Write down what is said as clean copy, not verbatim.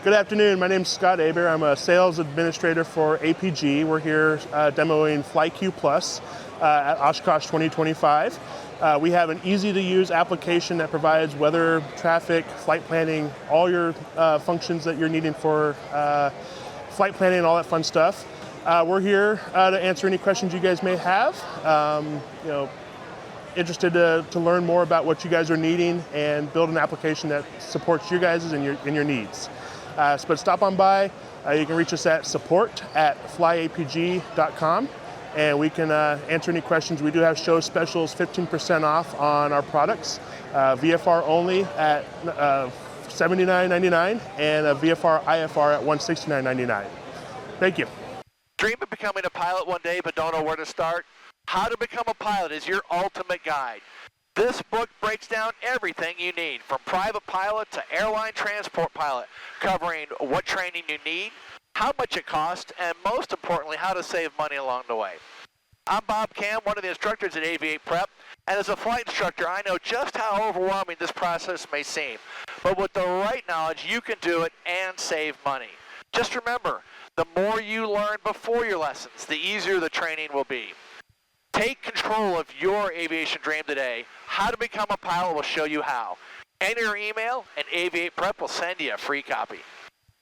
Good afternoon. My name is Scott Aber. I'm a sales administrator for APG. We're here demoing FlyQ Plus at Oshkosh 2025. We have an easy-to-use application that provides weather, traffic, flight planning, all your functions that you're needing for flight planning and all that fun stuff. We're here to answer any questions you guys may have. Interested to learn more about what you guys are needing and build an application that supports you guys and your needs. But stop on by. You can reach us at support@flyapg.com, and we can answer any questions. We do have show specials, 15% off on our products, VFR only at $79.99 and a VFR IFR at $169.99. Thank you. Dream of becoming a pilot one day but don't know where to start? How to Become a Pilot is your ultimate guide. This book breaks down everything you need, from private pilot to airline transport pilot, covering what training you need, how much it costs, and most importantly, how to save money along the way. I'm Bob Cam, one of the instructors at AV8 Prep, and as a flight instructor, I know just how overwhelming this process may seem. But with the right knowledge, you can do it and save money. Just remember, the more you learn before your lessons, the easier the training will be. Take control of your aviation dream today. How to Become a Pilot will show you how. Enter your email and AV8 Prep will send you a free copy.